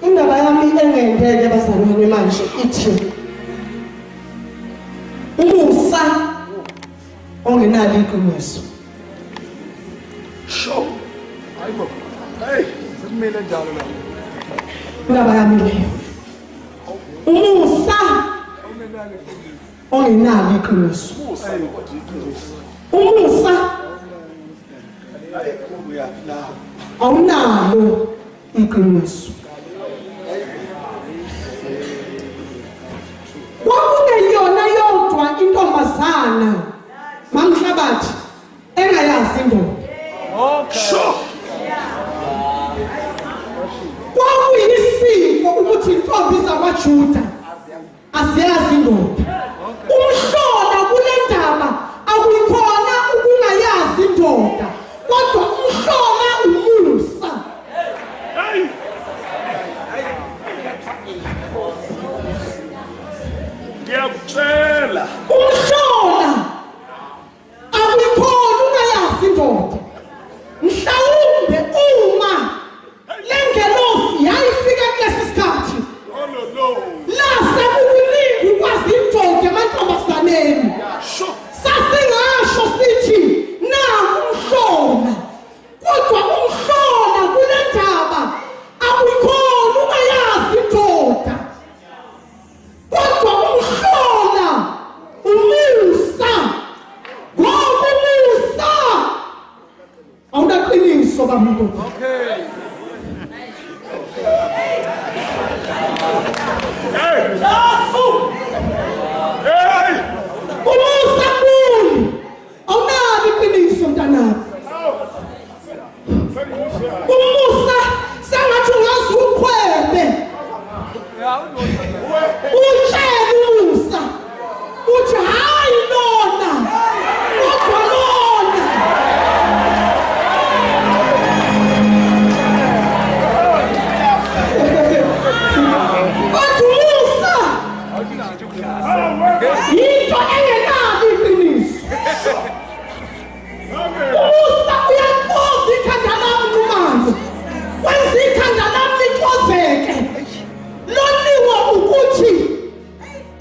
indaba yami engenzeke bazalwane manje ithi umusa ongenalo iqiniso. Sho. Hayibo. Hey, sekumele njalo la. Indaba yami leyo. Umusa ongenalo iqiniso. Umusa awunalo iqiniso. Kwakungeyona yodwa intombazana mamhlabathi engayazi indoda. Sho. Kwakuyisiko ukuthi intombi zakwaJuda asiyazi indoda. Umhlola kule ndaba akuyikhona ukungayazi indoda, kodwa umhlola umusa. Ngiyakutshela. Umhlola akuyikhona ungayazi indoda. Mhlawumbe uma lengelosi yayifika kulesi sikhathi lase kukuningi ukwazi indoda emantombazaneni, sasingasho sithi naku umhlola, kodwa umhlola kule ndaba akuyikhona ungayazi indoda, kodwa umhlola umusa, ngoba umusa awunaqiniso kamuntu. Umusa mkhulu awunalo iqiniso mntanami. Umusa sengathi ungazi ukhwebe. Utshela umusa uthi hayi lona kodwa lona. Kodwa umusa yinto engenalo iqiniso. Umusa uyaqoza ikhanda lami numanje, wenza ikhanda lami liqozeke. Loniwe ukuthi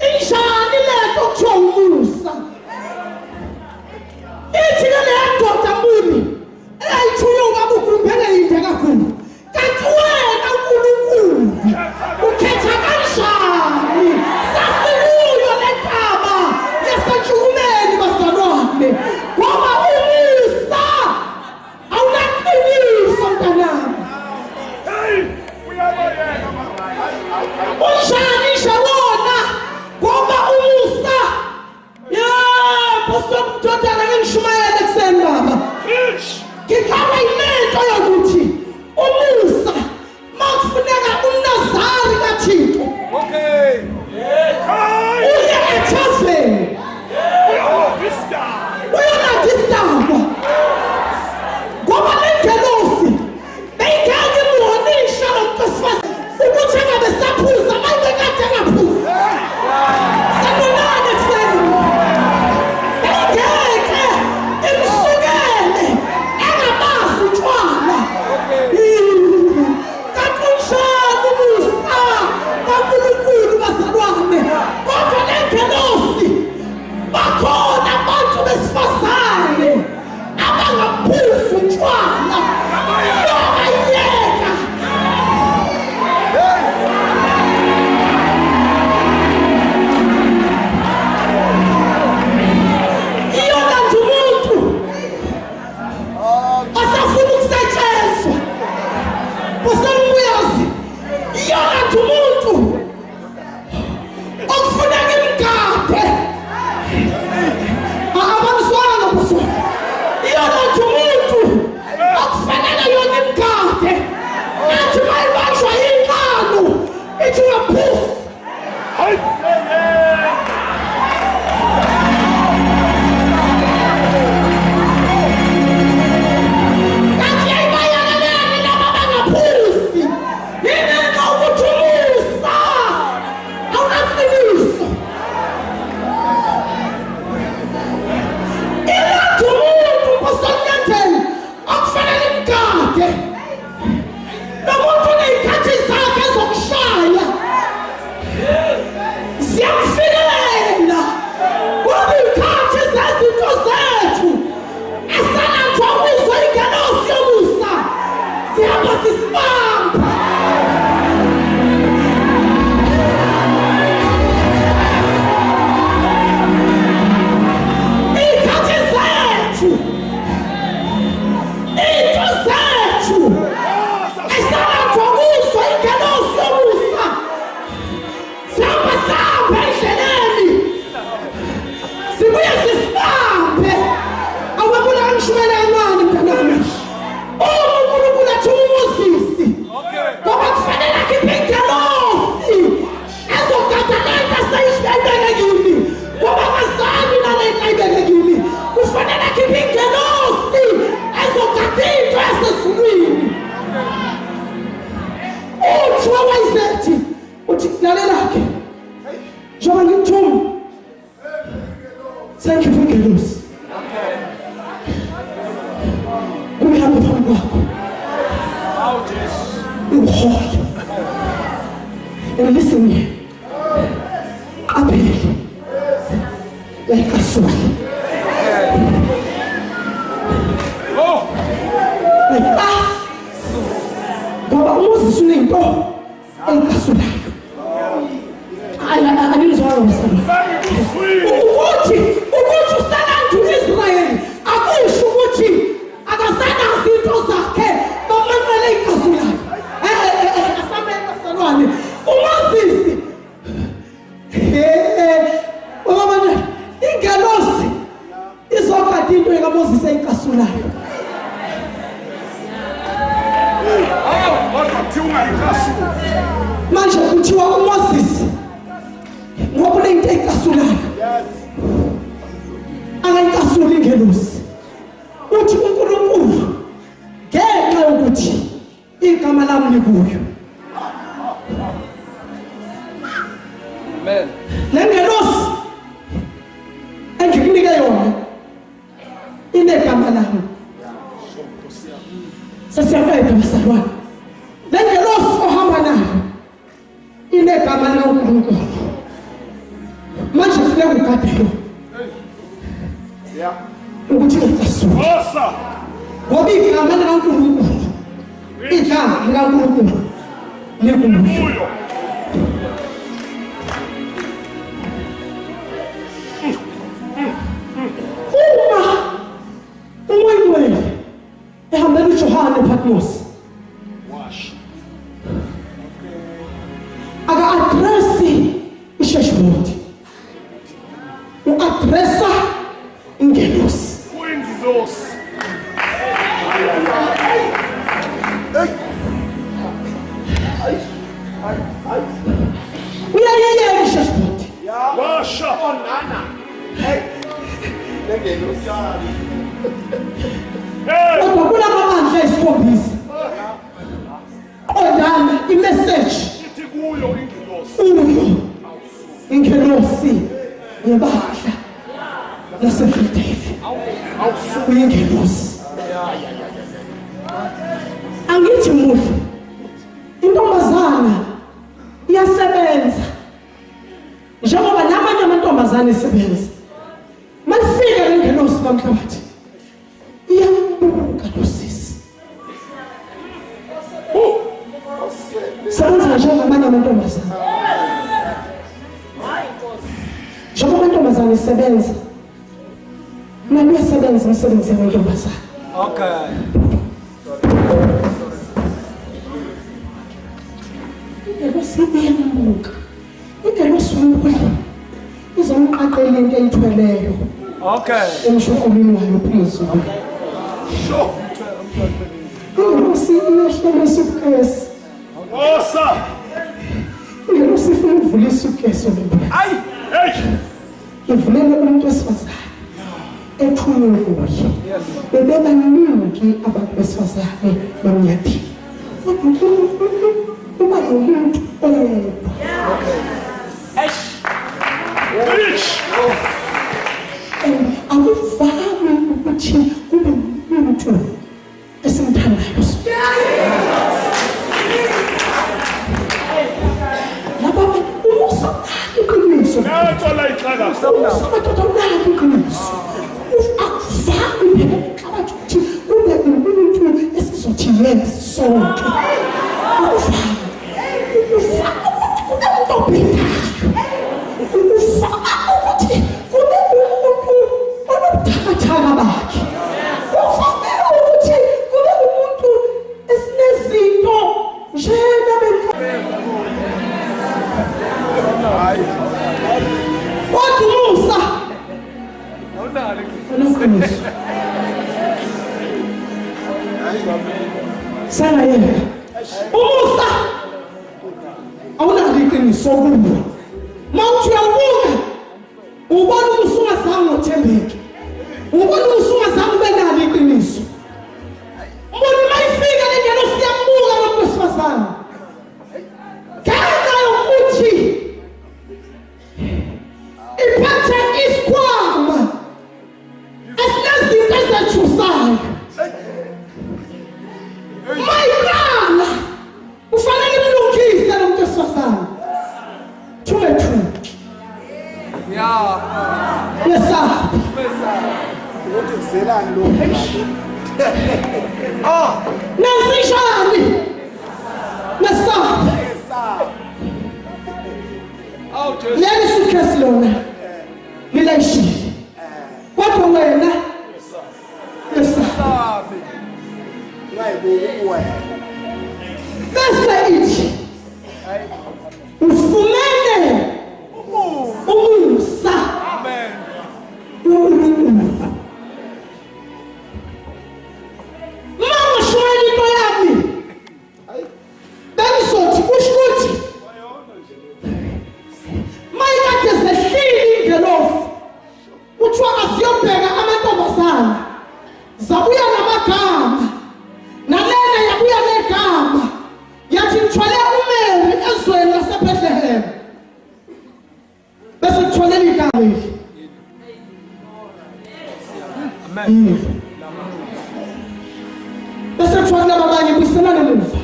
injani lento kuthiwa umusa. Ithi ke le ndoda mbuni eyayithuyuka bukumbele yinde kakhulu, kanti wena uNkulunkulu ukhetha kanjani? Sasikuyo le ndaba yasentshukumeni bazalwane, ngoba umusa awunaqiniso mntanami. Unjani nje wona ngoba umusa posomdodana ngishumayela ekuseni baba. Ngikhala yinto yokuthi umusa makufuneka umnazari kaThixo. Okay. Uye ethafeni. Uyonadistaba. Ngoba lengelosi beyingeke imuhonisha lo muntu wesifazane ukuthi angabe saphuza mayekade engaphuza. Sanolane ekuseni. Beyingeke imsukele engabazi utshwala. Kanti unjani umusa kaNkulunkulu bazalwane, kodwa lengelosi bakhona abantu besifazane abangaphuzi utshwala bayeka. Iyona nje umuntu asafuna ukusetshenzwa. Usemuyazi iyona nje umuntu okufuneka imgade. Abaniswana buswa. Iyona nje umuntu okufanele yona imgade. Athi mayibanjwa inqalo ithi uyaphuza. Kanti yayibayelelene laba bangaphuzi. Yini ukuthi umusa awunaqiniso. Ilathi umuntu posomnyatheni okufanele imgade. Nomuntu uney'khathi zakhe Uthi wayisethi uthi lalelake. Njengoba ngithuma. Thank you for Ngelosi. Kumhamba phambi kwakho. Uhola. And listen here. Abeli. Like a soul. Like ngoba uMoses unento enkasulayo. Anizwa ngosana. Ukuthi usalantu Israyeli akusho ukuthi akasana izinto zakhe bamanqele inkasulayo. Asamela salwane. uMoses Obamana Ingelosi izokade into ekaMoses eyinkasulayo. Manje kuthiwa uMoses ngoba lento eyinkasulayo. Angayikasuli Ingelosi. Uthi uNkulunkulu ngenxa yokuthi igama lami likuyo. Amen. Lengelosi engikunike yona inegama lami. Sesiyafika basalwana. Lengelosi ohamba nayo inegama likaNkulunkulu. Manje kufuneka ugade lo. Yeah. Ukuthi ngiyasula. Osa. Ngoba igama likaNkulunkulu. Igama likaNkulunkulu likuyo. Umoyeni ehambela uJohane ePatmos. Wash. Aka address iSheshboti. U-addressa Ingelosi. Ingelosi. Uyayeyela iSheshboti. Washa onana. Ingelosi. Kodwa kulamabandla esikhombisa. Qondana imessage ithi kuyo Ingelosi. Ingelosi yebandla laseFiladelfia. Ingelosi. Angithi muhle. Intombazana iyasebenza. Njengoba namanye amantombazana esebenza. Masifika Ingelosi bamhlabathi. Iyambuka losisi. Sebenza njengamanye amantombazana. Njengoba amantombazana esebenza. Mina uyasebenza umsebenzi wamantombazana. Okay. Ingelosi iyambuka. Ingelosi izomqaqela into eyithweleyo. Okay. Emshukulweni wayo phezulu. Sure. Ingelosi iyahlala isukesi. Osa. Ingelosi ifuna ukuvula isukesi leyo. Hayi, hey. Ivulele umuntu wesifazane. Ethunywe kuye. Bebebaningi abantu besifazane bamnyathile. Uma umuntu oyedwa. Rich. Awufami ukuthi kube umuntu esimthandayo. Laba umusa iqiniso. Nathola ixaka. Umusa iqiniso. Awufami ukuthi kube umuntu esizothi yena sonke. Awufami. Sana yena umusa awunalo iqiniso kubo mawuthi uyabuka ubona umusunga zangu othembeke ubona umusunga zangu benalo iqiniso ubona mayifika Lengelosi yambuka lo wesifazane Nasishani. Nasa. Leli suitcase lona. Nilayishi. Kodwa wena. Yes. Bese ithi. Ufumene. Umusa. Amen. Mama shweli to yami. Benisothi kushuthi. Mayikade sehlili ngelofu. Kuthiwa asiyobheka amantombazana. Zabuya namagama. Nalena yabuya negama. Yathi ngithwale uMary ezweni laseBethlehem. Bese ngithwale igama hili. Amen. Bese ngithwale abanye buyiselana emuva.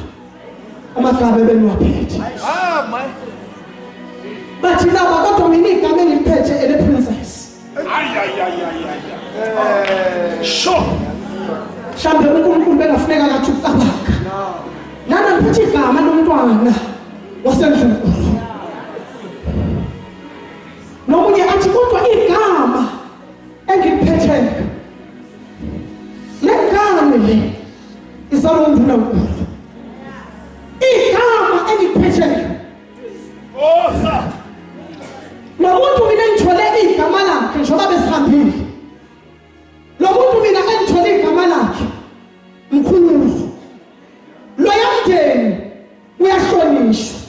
Amagama ebeniwaphethe. Man. Bathi laba kodwa mina igama engiphethe ele princess. Sure. Mhlambe uNkulunkulu bengafuneka ngathi ucabanga. Nana ngiphethe igama lomntwana wasendlini. Nomunye athi kodwa igama engiphethe legama le izalo nduna nkulu. Igama engiphethe. Sir. Nomuntu mina ngithole igama lakhe njengoba besihambile. Lo muntu mina engithole igama lakhe mkhulu. Lo yamdeni uyahlonishwa.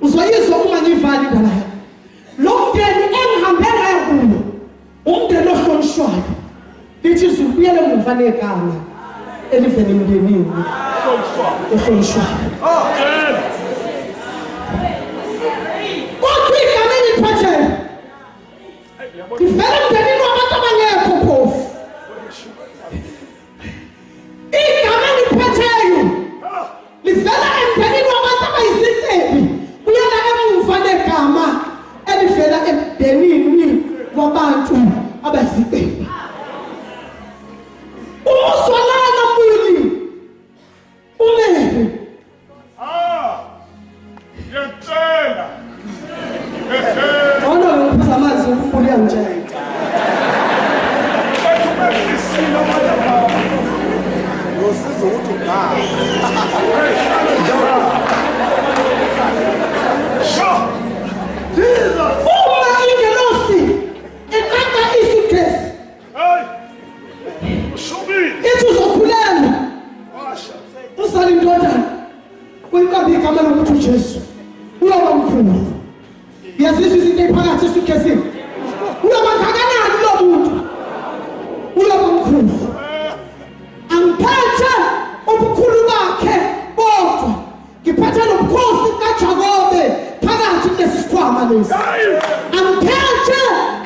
Uzoyizwa uma ngivali indaba. Lo mdeni engihambe ngayo kulo. Umdeni ohlonishwayo. Lithi uzubuyele emuva negama elivele emndenini. Ohlonishwayo. Ivela emndenini wabantu abangekho phofu. Igama engiphetheyo livela emndenini wabantu abayizitsebi. Uyela emuva negama elivela emndenini wabantu abayizitsebi. Umuzwalana mbuli uMary. Ngiyacela. Ona ngiphuza amanzi ukubuya nje. Ngosiza ukuthi ngaba. Sure. Jesus. Uma ingelosi ekaka isikesi. Hey. Shubi. Ithi uzokhulela. Washa. Usali indodana. Kwinkabi igama lokuthi uJesu. Uyoba mkhulu. Yazizwa izinto ephakathi esikesini. Uyoba kangakanani lo muntu? Uyoba mkhulu. Angiphethe ubukhulu bakhe bodwa. Ngiphethe nobukhosi kaJakobe phakathi kulesi sikhwama lesi. Angiphethe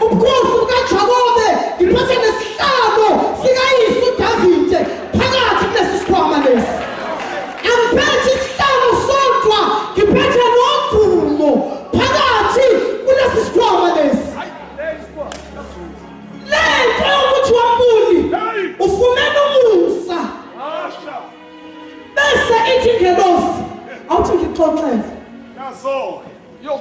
ubukhosi kaJakobe. Ngiphethe nesihlalo sikayise uDavide phakathi kulesi sikhwama lesi. Angiphethe isihlalo sodwa. Ngiphethe nodumo phakathi kulesi sikhwama lesi. Lento yokuthi wambuli ufumene umusa. Bese ithi ngelosi awuthi ngixoxele. Nazo. Yo.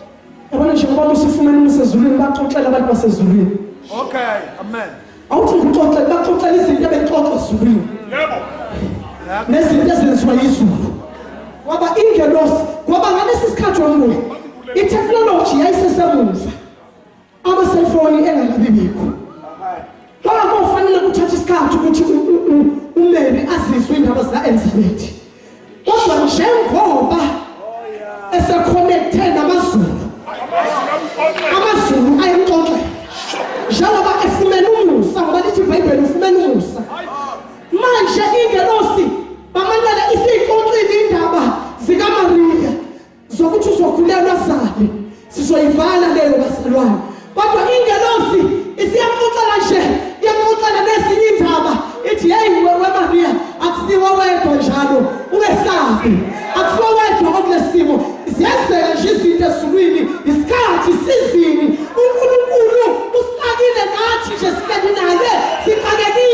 Yabona nje ngoba usifumene umusa ezulwini baxoxela abantu basezulwini. Okay, amen. Awuthi ngixoxele baxoxela izinto ebexoxa ezulwini. Yebo. Nezinto ezenziwa yizulu. Ngoba ingelosi ngoba ngalesi sikhathi wambuli i-technology yayisesemuva. Ama-cellphone engakabi bikho. Ngoba kufanele kuthatha isikhathi ukuthi uMary azizwe indaba zika-Elizabeth. Kodwa njengoba ese-connecte namazulu. Amazulu ayemxoxela. Njengoba efumene umusa ngoba lithi iBhayibheli ufumene umusa. Manje ingelosi bamanyana isiyixoxile indaba zikaMaria zokuthi uzokhulelwa zale. Sizoyivala leyo basalwane. Kodwa ingelosi isiyamxoxela nje iyamxoxela nezinye indaba ithi hey weMaria akusiwa wedwa njalo uwesabi akusiwa wedwa okulesimo ziyenzeka nje izinto ezulwini isikhathi isizini uNkulunkulu usixakile nathi nje sikade naye siqakekile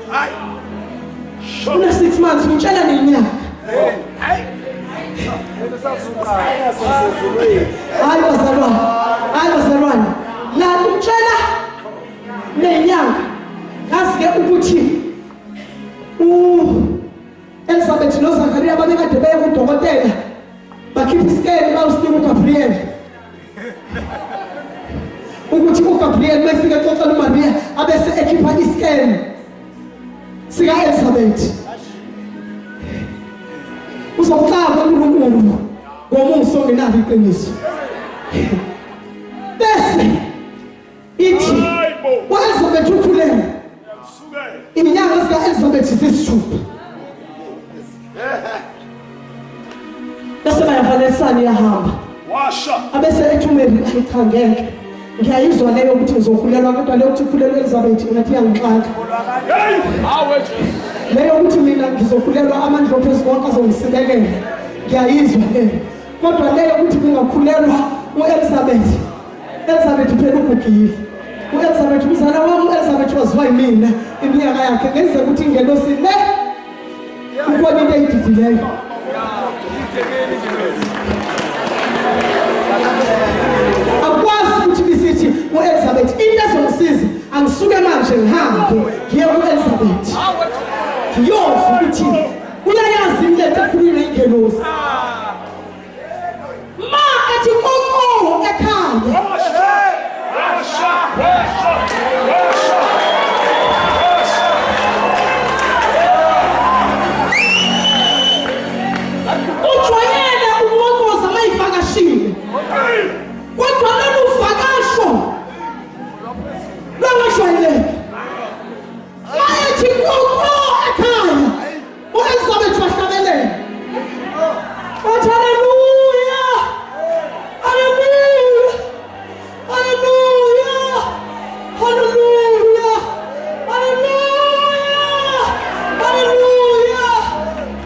Una 6 months ngitshela nenyanga. Hayi bazalwane. La ngitshela nenyanga. Ngazi ke ukuthi Elizabeth noZakaria babekade beye kudokotela bakhipha isikeli bawusinika uGabriel ukuthi uGabriel befika exoxela uMaria abese ekhipha isikeli sika Elizabeth uzoxaba uNkulunkulu ngomuso ngenalo iqiniso bese ithi uElizabeth ukhulelwe iminyaka sika Elizabeth isisithupha bese bayavalisana iyahamba abese ethi uMary ayichangeke ngiyayizwa leyo ukuthi ngizokhulelwa kodwa leyo ukuthi ukhulelwe Elizabeth ngathi iyangixaka leyo ukuthi mina ngizokhulelwa amandla phezu konke azongisikekela ngiyayizwa leyo kodwa leyo ukuthi ngingakhulelwa uElizabeth phela ugugile uElizabeth umzala wami uElizabeth waziwa yimina iminyaka yakhe ngenze ukuthi ingelosi le ukubona into eyididileyo akwazi ukuthi bisithi uElizabeth into ezomsiza angisuke manje ngihambe ngiye kuElizabeth ngiyozwa ukuthi uyayazi into ekhuluma ingelosi ma athi koko ekhaya ujwayele umongoza mayivakashile kodwa lolu uvakasho lwangajwayeleki mayethi koko ekhaya uElizabeth wahlabelela wathi haleluya haleluya haleluya haleluya haleluya haleluya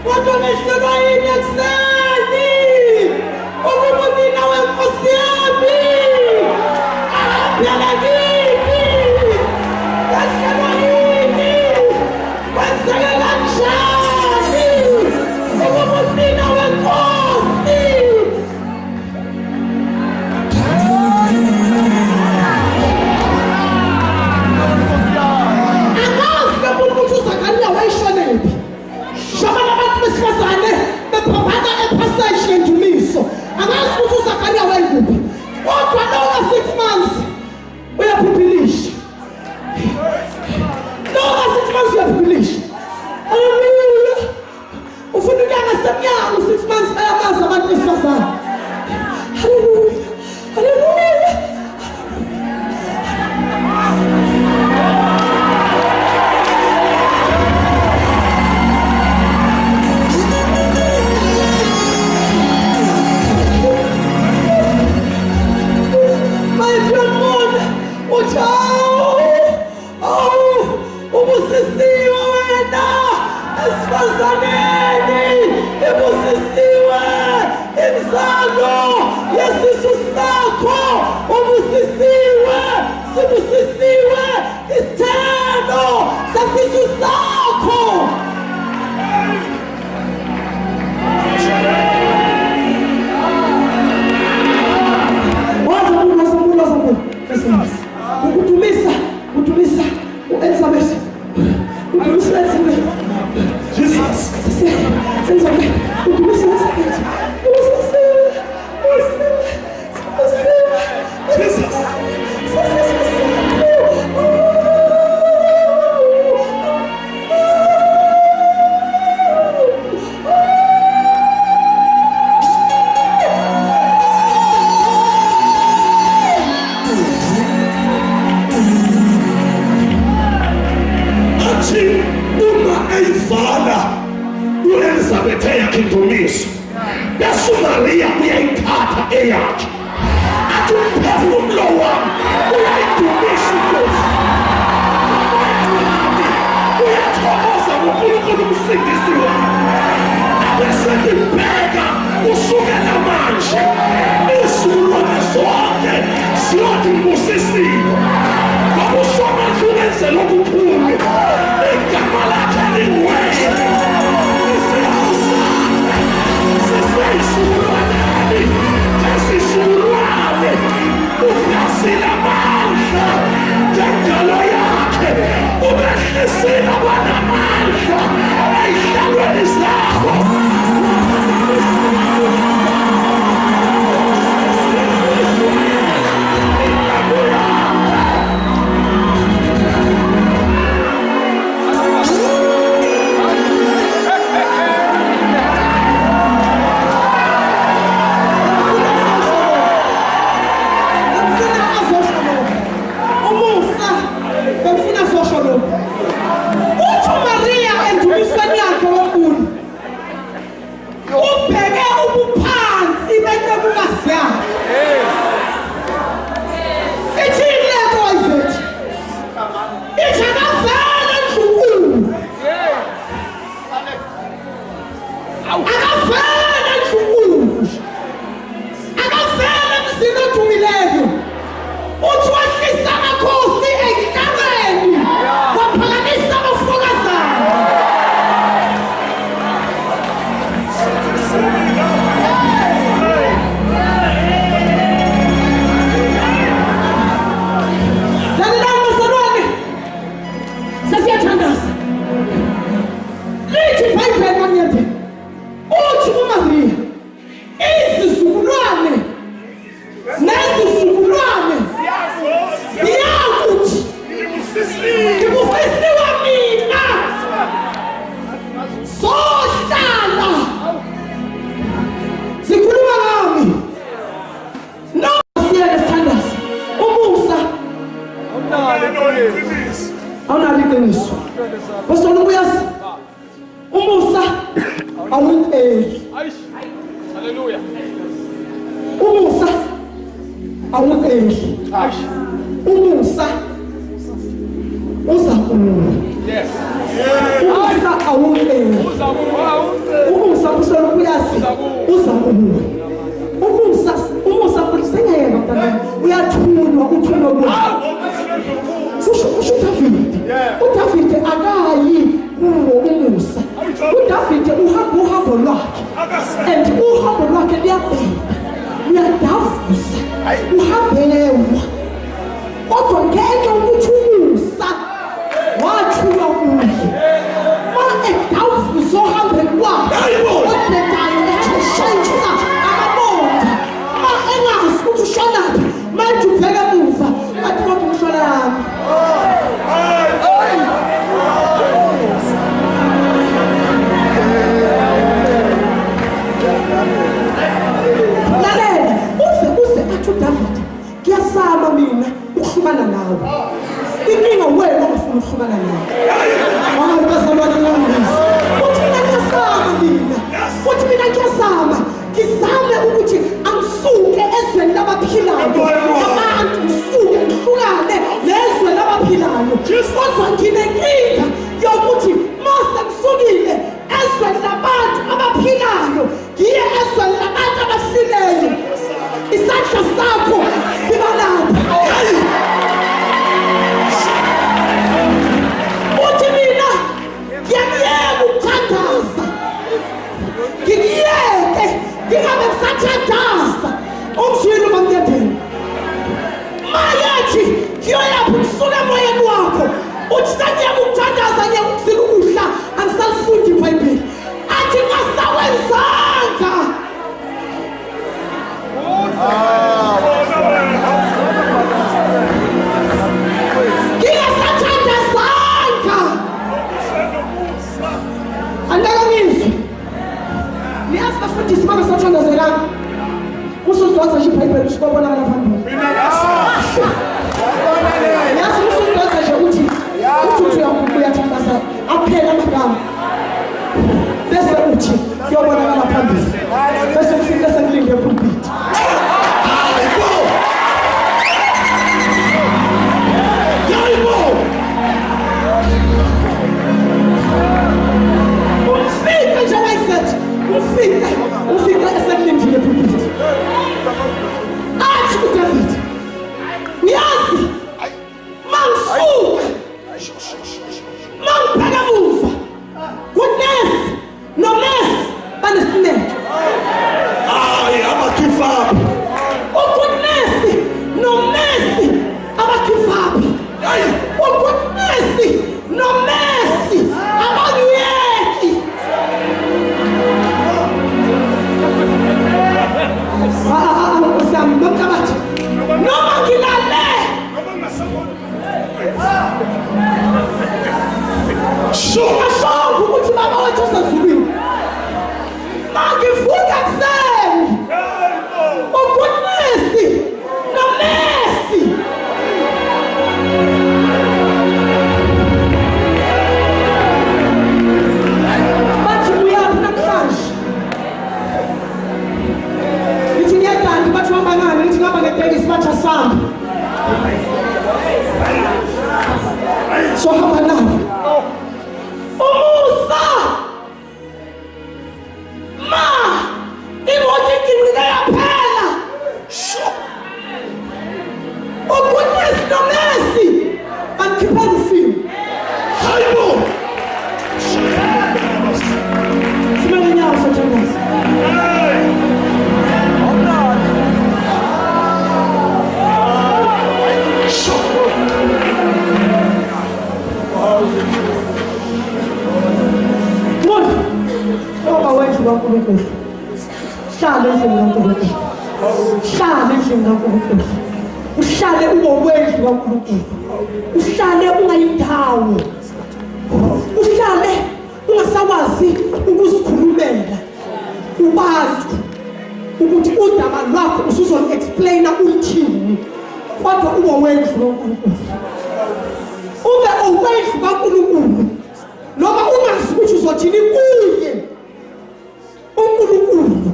kodwa mehlelwa yini ekuseni ukubonina wenkosi yami aphela kithi mehlelwa yini kwenzeke kanjani ukubonina wenkosi angazi ukuthi uZakaria wayishonephi njengoba abantu besifazane bephambana epassage yendumiso angazi ukuthi uZakaria wayekuphi kodwa lowa 6 months uyaphipilisha lowa 6 months uyaphipilisha haleluya ufuna ukuya ngasemnyango 6 months bayamazi abantu besifazane haleluya haleluya ubusisiwe wena esifazaneni ibusisiwe inzalo yesisu sakho ubusisiwe sibusisiwe isithelo sesisu sakho ukudumisa uElizabeth udumisa Elizabeth Jesus senzoke udumisa Elizabeth Jesus uElizabeth yakhindumiso bese uMaria uyayithatha eyakhe athi umphefumulo wami uyayidumisa inkosi uyathokoza ngoNkulunkulu umsindisi wami bese ngibheka kusukela manje izizukulwane zonke ziyothi ngibusisiwe ngoba uSomandla uyenze lokukhulu igama Ufika esekulindile pulpit. Athi Ngashonga ukuthi baba wethu usezulwini. Mangivuka kuseni. Ugoodness nomercy. Bathi uyaphi namhlanje? Lithi ngiyadanda bathi uhamba ngani? Lithi ngihamba ngetekisi bathi asambe. So hamba nawe. Umusa! Ma! Imoto iqinile yaphela! Ugoodness nomercy! Bangikhipha ifilimu. Hayibo! Simele nyawo sothandaza. kaNkulunkulu. Hlala endlini kaNkulunkulu. Hlala endlini kaNkulunkulu. Uhlale ungowendlu kaNkulunkulu. Uhlale ungayindawo. Uhlale ungasakwazi ukuzikhulumela kubantu ukuthi udaba lwakho usuzoli-explaina ulithini, kodwa ungowendlu kaNkulunkulu. Ube owendlu kaNkulunkulu noma ungazi ukuthi uzothini kuye uNkulunkulu,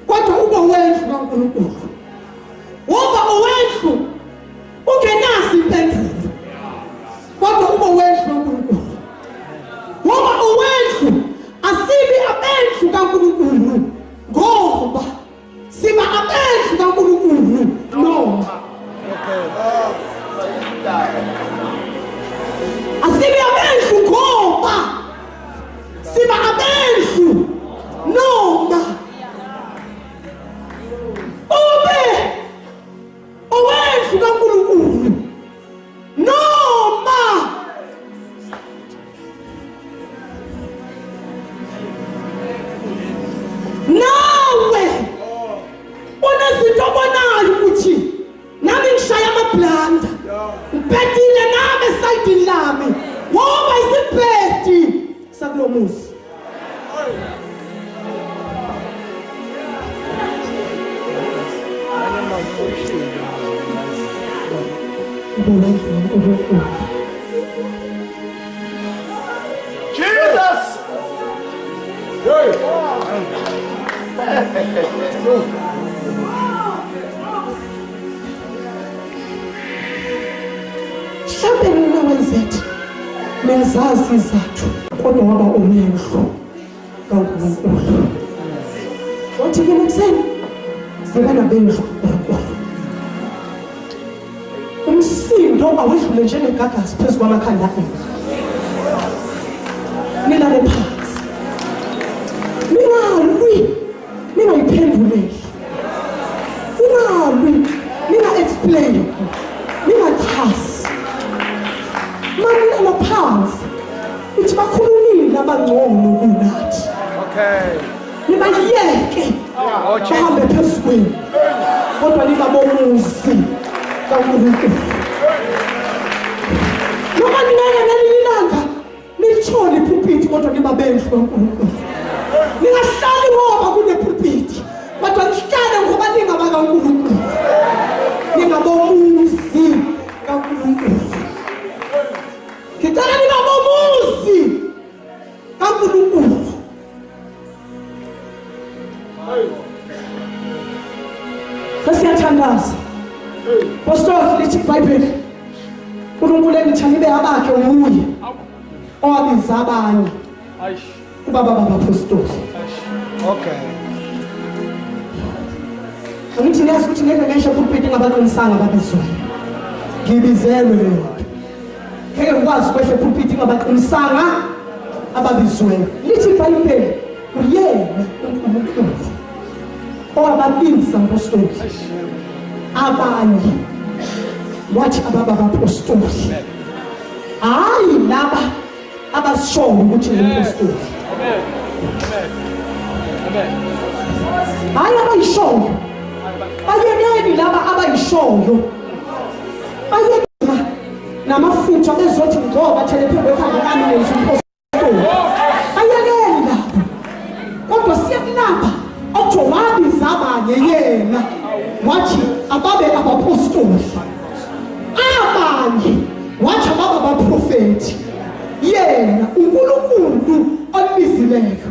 kodwa ube owendlu kaNkulunkulu. Ngoba owendlu ungenazi impendulo, kodwa ube owendlu kaNkulunkulu. Ngoba owendlu asibi abendlu kaNkulunkulu, ngoba siba abendlu kaNkulunkulu noma asibi abendlu ngoba siba abendlu noma ube owendlu kaNkulunkulu noma nawe unezinto obonayo ukuthi nami ngishaya amablanda, ngibhedile nami esayidini lami ngoba isibhedi sakulo muzi. Jesus! Hey! Mhlawumbe nina wenzethu niyazazi izathu, kodwa waba owendlu kaNkulunkulu. Wathi ke ekuseni ziba nabendlu kaNkulunkulu. Umsindo awedlule njengegagasi phezu kwamakhanda enu. Nilale phansi, ningalwi, ningayiphenduleli, ningalwi, ninga-explain, ningaxhasi. Manilala phansi uthi bakhulumile abangcono kunathi. Okay. Nibayeke bahambe phezu kwenu, kodwa ningabomuzi kaNkulunkulu. Noma ningeke ngelinye ilanga nilithole ipulpiti, kodwa nibabendlu kaNkulunkulu. Ningahlali ngoba kunepulpiti, kodwa nihlale ngoba ningaba kaNkulunkulu. Ningabomuzi kaNkulunkulu. Ngicela ningabomuzi kaNkulunkulu. Siyathandaza. Pastor lithi iBhayibheli uNkulunkulu enithanibe abakhe umuye owabiza abanye ubaba babapostoli. Okay. Angithi niyazi ukuthi ngeke ngesho pulpiti ngabaqinisanga babizwe. Ngibizelwe lento. Ngeke ngikwazi kweshe pulpiti ngabaqinisanga ababizwe. Lithi iBhayibheli uyena uNkulunkulu owababiza apostoli abanye, wathi ababa bapostoli, hayi laba abashoyo ukuthi ngapostoli. Hayi abayishoyo, bayekeni laba abayishoyo, bayekela namafutha bezothi ngoba thele phezu kwekhanda lami abanye yena wathi ababe abapostoli, abanye wathi ababe abaprofeti, yena uNkulunkulu ombizileyo.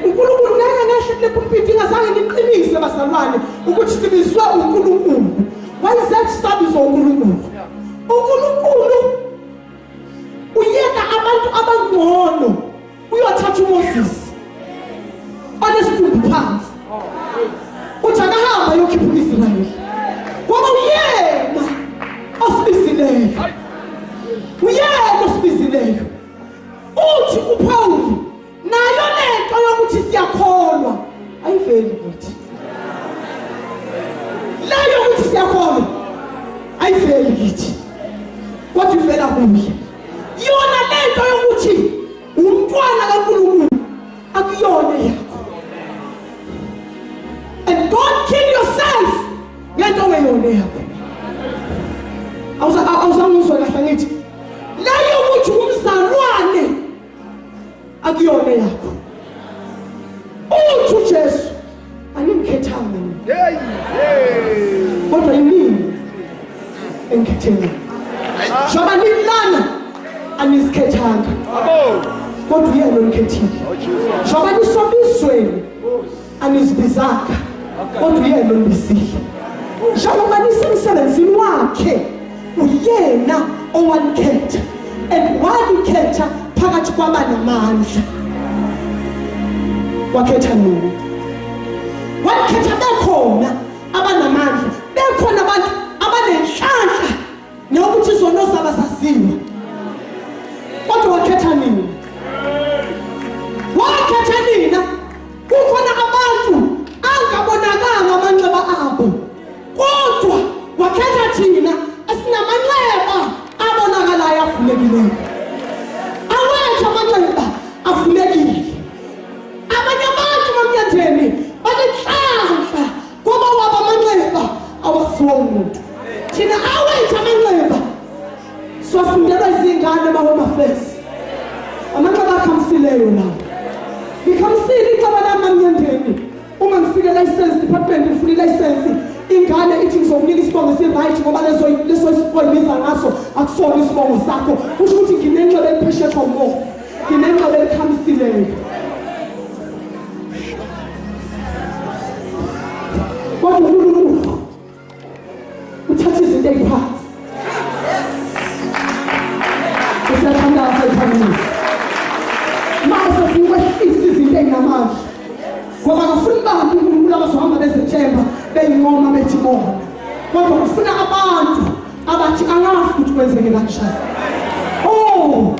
uNkulunkulu ngeke ngasho kule pulpit ingazange niqinise bazalwane ukuthi sibizwe uNkulunkulu. Why is that sabizwa uNkulunkulu? uNkulunkulu uyeka abantu abangcono uyothatha uMoses onesidumbu phansi uthi akahamba yokhipha uIsrayeli ngoba uyena osibizileyo, uyena osibizileyo. Uthi uPaul nayo lento yokuthi siyakholwa ayiveli futhi, leyo yokuthi siyakholwa ayiveli kithi, kodwa ivela kuye. Yona lento yokuthi umntwana kaNkulunkulu akuyona yakho. And don't kill yourself ngento ongeyona yakho. Awuzangizwa kahle ngithi leyo yokuthi umzalwane akuyona yakho. Uthi uJesu angimkhethanga mina, kodwa yini engikhetheni. Njengoba nilana anizikhethanga, kodwa uyena onikhethile. Njengoba nisobisweni anizibizanga, kodwa uyena onibizile. Njengoba nisemsebenzini wakhe uyena owanikhetha, and wanikhetha phakathi kwabanamandla. Wakhetha nini? Wakhetha bekhona abanamandla, bekhona abantu abanenhlanhla nokuthi izono zaba zaziwa, kodwa wakhetha nini? Wakhetha nina. Kukhona abantu angabonakanga amanxeba abo, kodwa wakhetha thina esinamanxeba abonakalayo avulekileyo. Awethu amanxeba avulekile. Abanye abantu bamnyatheni banenhlanhla ngoba wabo amanxeba awasiwa umuntu. Thina awethu amanxeba siwafundelwa izingane baHome Affairs. Amanxeba akhamsileyo lawo. Ngikhamsile icaba lami amnyandeni. Uma ngifika license department ngifuna license, ingane ithi ngizomnika isibongo si-right ngoba leso isipoliza ngaso akusona isibongo sakho. Kusho ukuthi nginenxeba eliphesheya komoya, nginenxeba elikhamsileyo. Kodwa uNkulunkulu uthatha izinto eziphansi. Usiyathandaza iphakamiso. Mase uwehlisa izinto ezinamandla. Ngoba akufuni abantu uNkulunkulu abazohamba bezethemba beyinqoma bethi bona. Kodwa ufuna abantu abathi angazi ukuthi kwenzeke kanjani. Oh,